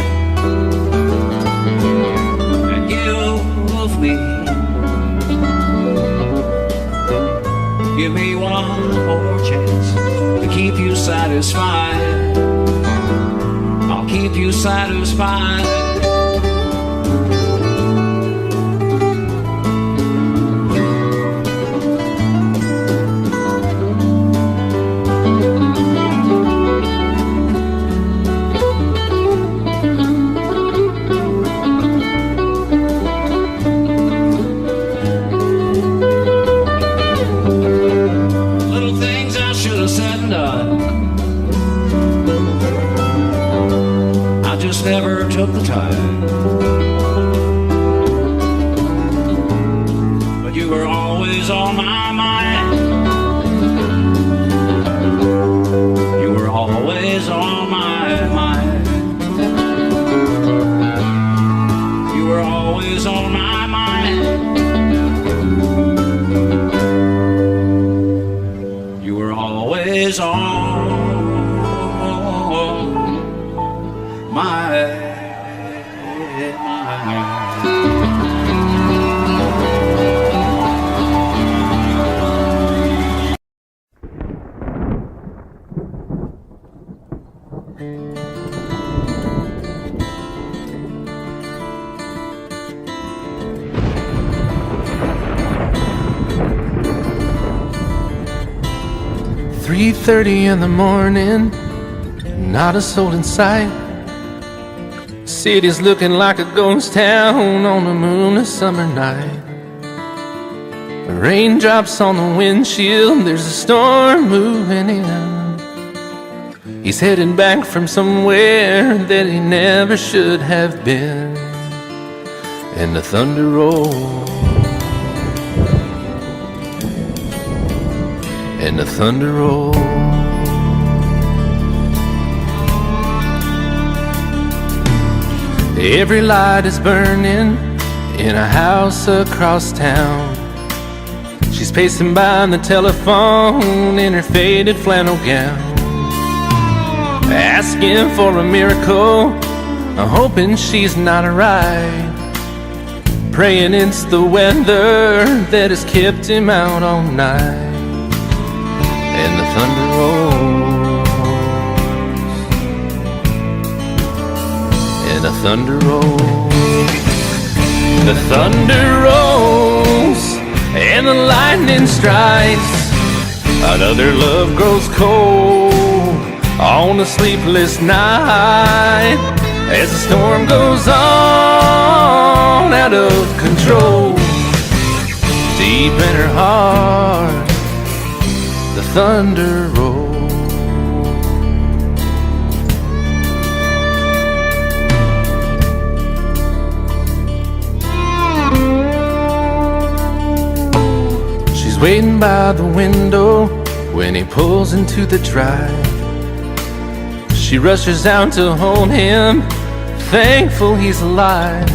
And give me one more chance to keep you satisfied. I'll keep you satisfied. Never took the time, but you were always on my mind. You were always on my mind. You were always on my mind. You were always on my. 3:30 in the morning, not a soul in sight. City's looking like a ghost town on a moonless summer night. Raindrops on the windshield, there's a storm moving in. He's heading back from somewhere that he never should have been. And the thunder rolls, and the thunder rolls. Every light is burning in a house across town. She's pacing by the telephone in her faded flannel gown, asking for a miracle, hoping she's not alright, praying it's the weather that has kept him out all night. And the thunder rolls, and the thunder rolls. The thunder rolls, and the lightning strikes. Another love grows cold on a sleepless night, as the storm goes on out of control. Deep in her heart, the thunder rolls. She's waiting by the window when he pulls into the drive. She rushes out to hold him, thankful he's alive.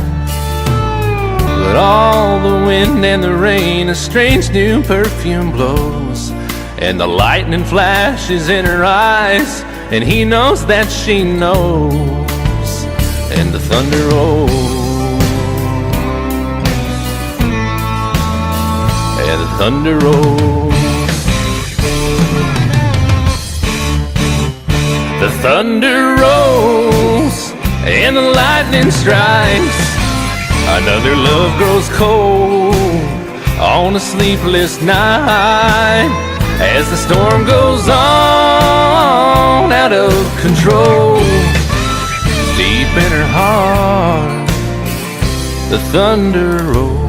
But all the wind and the rain, a strange new perfume blows, and the lightning flashes in her eyes, and he knows that she knows. And the thunder rolls, and the thunder rolls. The thunder rolls, and the lightning strikes. Another love grows cold on a sleepless night, as the storm goes on out of control. Deep in her heart, the thunder rolls.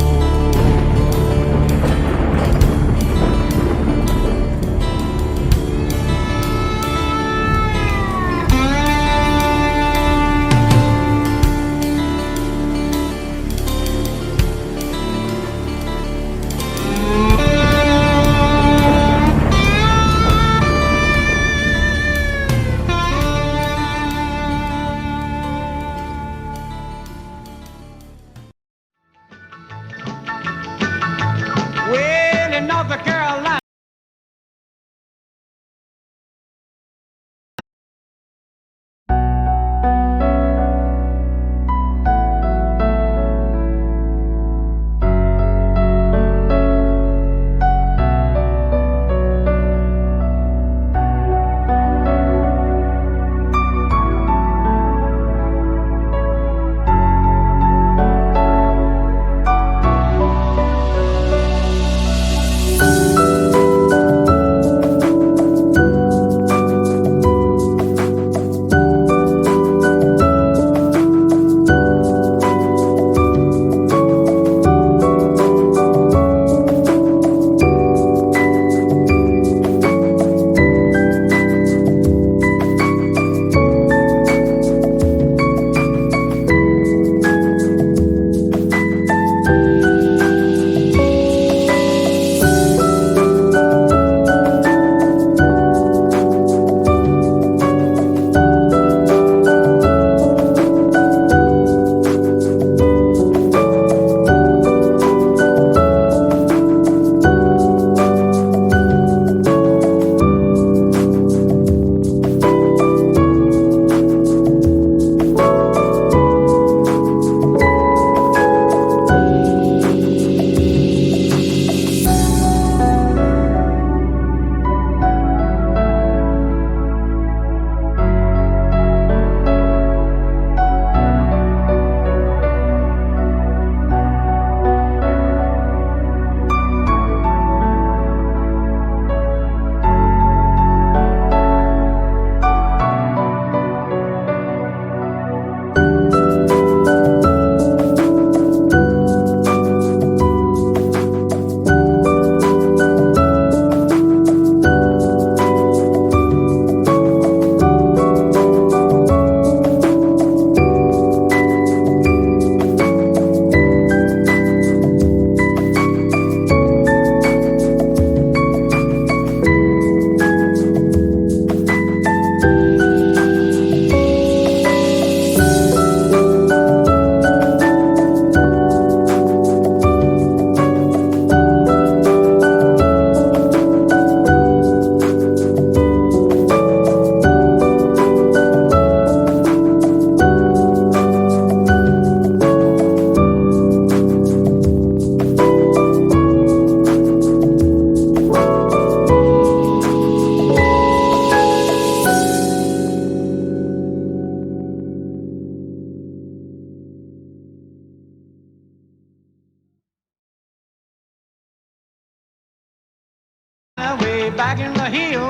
back in the hill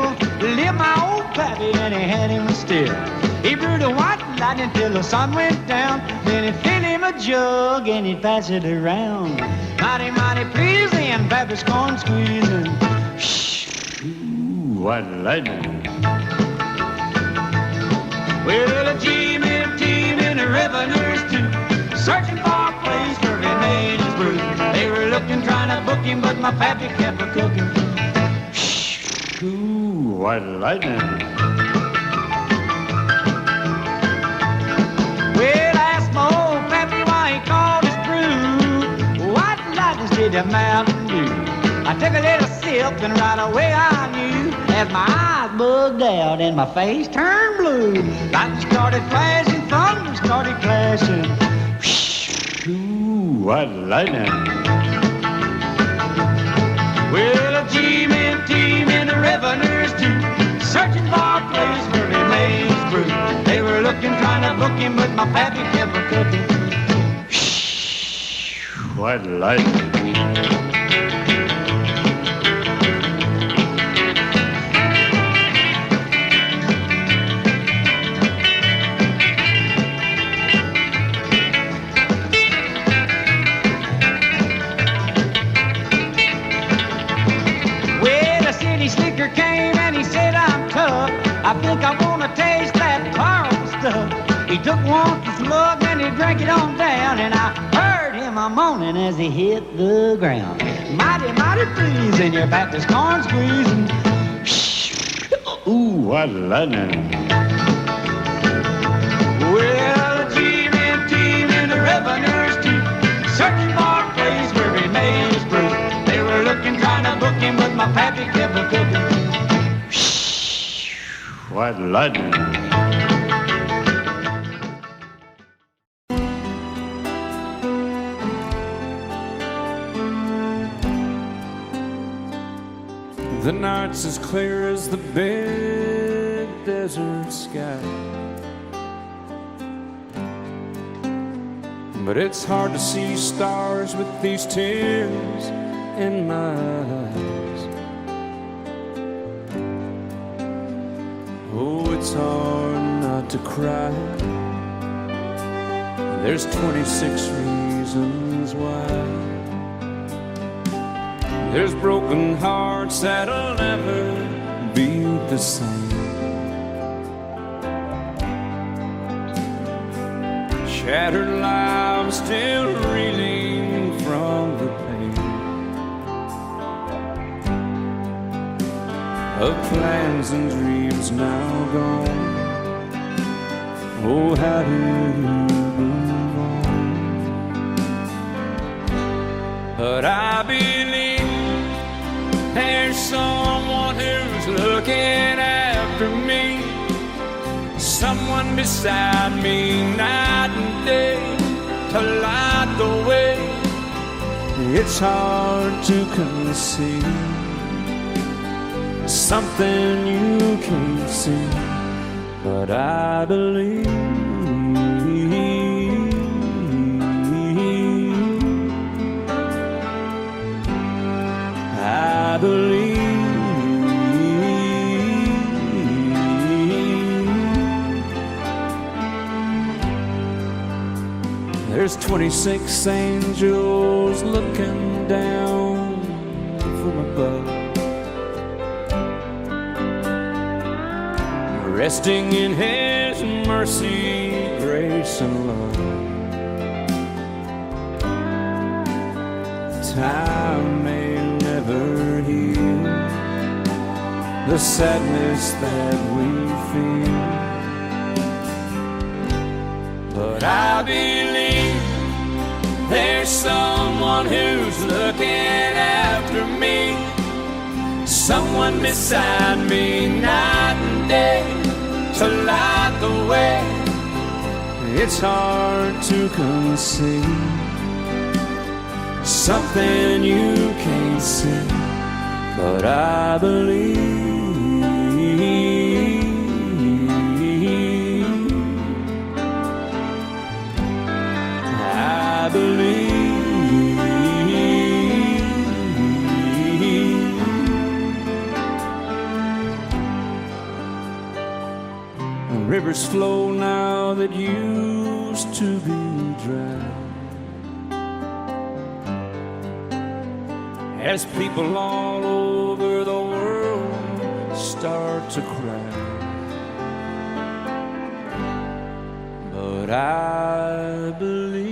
lived my old pappy, and he had him still. He brewed a white lightning till the sun went down. Then he'd fill him a jug and he'd pass it around. Mighty, mighty pleasing, Pappy's corn squeezing. Ooh, white lightning. Well, a G-men team in the revenues too, searching for a place where he made his brew. They were looking, trying to book him, but my pappy kept a-cooking. Ooh, white lightning. Well, I asked my old pappy why he called his brew White Lightning did the Mountain Dew. I took a little sip and right away I knew, as my eyes bugged out and my face turned blue. Lightning started flashing, thunder started clashing. Ooh, white lightning. Well, a G-men team in the revenues too, searching for a place where he made his brew. They were looking, trying to book him, but my pappy kept a-cooking. White lightning. Slicker came and he said, I'm tough. I think I want to taste that powerful stuff. He took one slug and he drank it on down, and I heard him a moaning as he hit the ground. Mighty, mighty pleasing, your Baptist corn squeezing. Ooh, what lightning. Well, a G-men team in the revenues too, searching for a place where he made his brew. They were looking, trying to book him, but my pappy kept a-cooking. White lightning. The night's as clear as the big desert sky, but it's hard to see stars with these tears in my eyes. Oh, it's hard not to cry. There's 26 reasons why. There's broken hearts that'll never be the same. Shattered lives still reeling from the pain of plans and dreams now gone. Oh, how do you move on? But I believe there's someone who's looking after me, someone beside me night and day to light the way. It's hard to conceive something you can't see, but I believe. I believe. There's 26 angels looking down from above, resting in His mercy, grace, and love. Time may never heal the sadness that we feel, but I believe there's someone who's looking after me, someone beside me night and day to light the way. It's hard to conceive something you can't see, but I believe. I believe. rivers flow now that used to be dry. As people all over the world start to cry. But I believe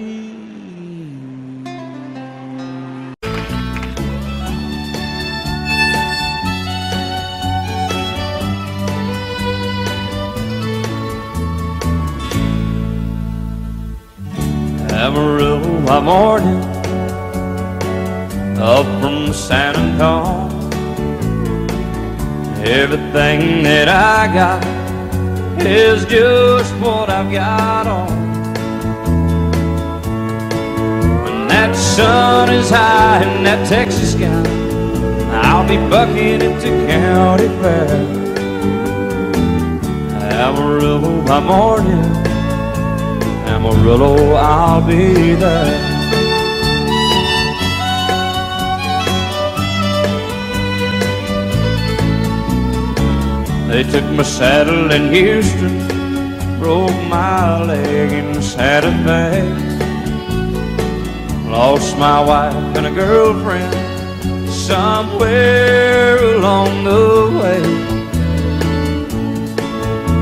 Amarillo by morning, up from San Antonio. Everything that I got is just what I've got on. When that sun is high in that Texas sky, I'll be bucking it to County Fair. Amarillo by morning, Amarillo, I'll be there. They took my saddle in Houston, broke my leg in Santa Fe. Lost my wife and a girlfriend somewhere along the way.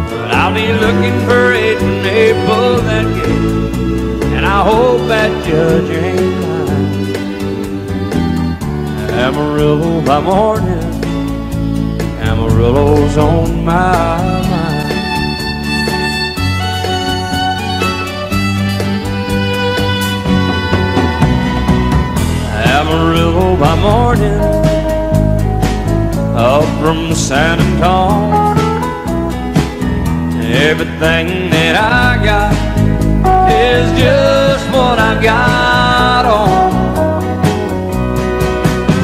But I'll be looking for it when they pull that gate, and I hope that judge ain't lying. Amarillo by morning, Amarillo's on my mind. Amarillo by morning, up from San Antonio. Everything that I got is just what I got on.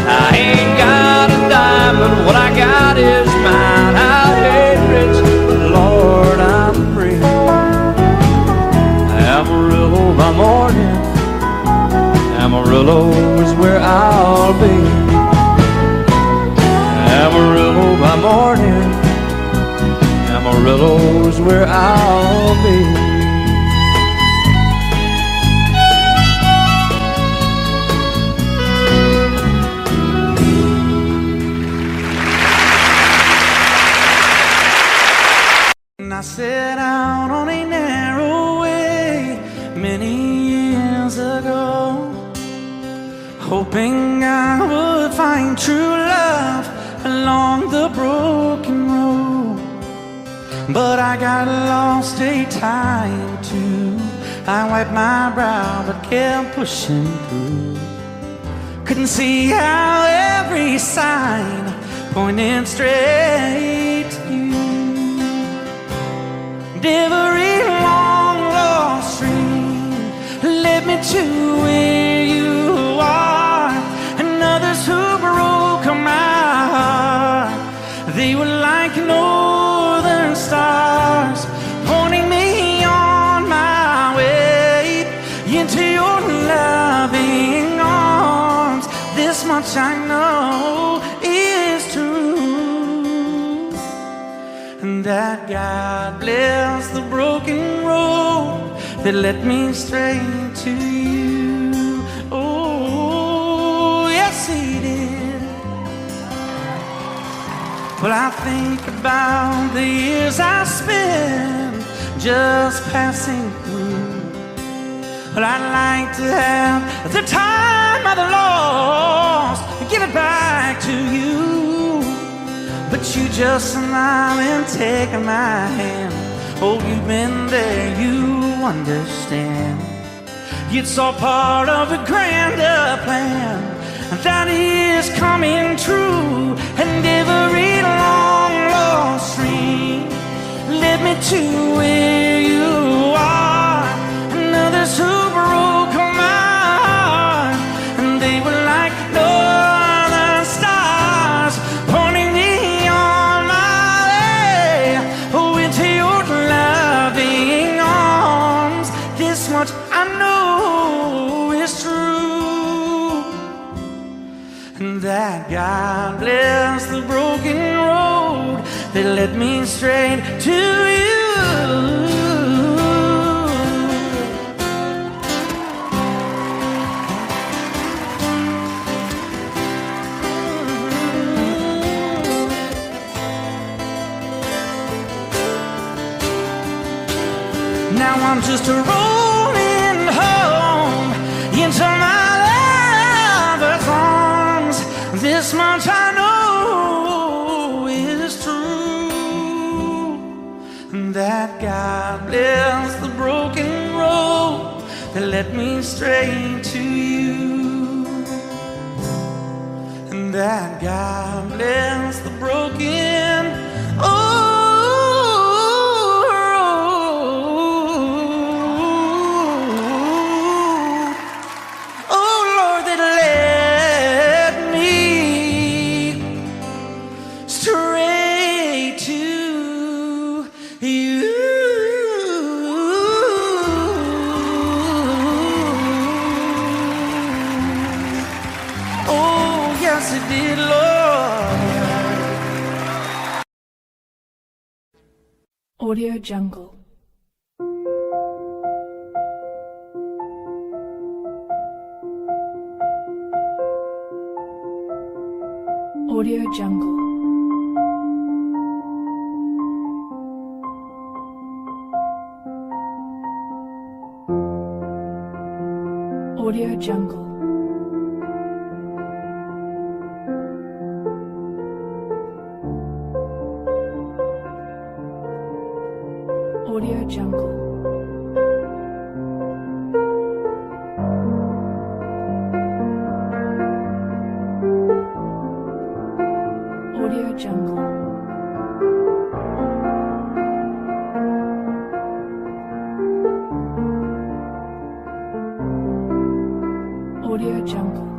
I ain't got a dime, but what I got is mine. I ain't rich, but Lord, I'm free. Amarillo by morning, Amarillo is where I'll be. Amarillo by morning, Amarillo is where I'll be. I set out on a narrow way many years ago, hoping I would find true love along the broken road. But I got lost a time or two. I wiped my brow but kept pushing through. Couldn't see how every sign pointed straight to you. Every long lost stream led me to where you are, and others who broke my heart, they were like northern stars, pointing me on my way into your loving arms. This much I know is true, and that God bless the broken road that led me straight to you. Oh, yes, He did. Well, I think about the years I spent just passing through. Well, I'd like to have the time I've lost and give it back to you. But you just smile and take my hand. Oh, you've been there, you understand. It's all part of a grander plan that is coming true. And every long lost stream led me to where you are, and others who broke my heart, and they were like northern stars, pointing me on my way, oh, into your loving arms. This much I know is true, and that God bless the broken road that led me straight to you. I'm just rolling home into my lover's arms. This much I know is true, that God bless the broken road that led me straight to you, and that God bless the broken Audio Jungle. Audio Jungle. Audio Jungle. Audio Jungle. Audio Jungle. Audio Jungle.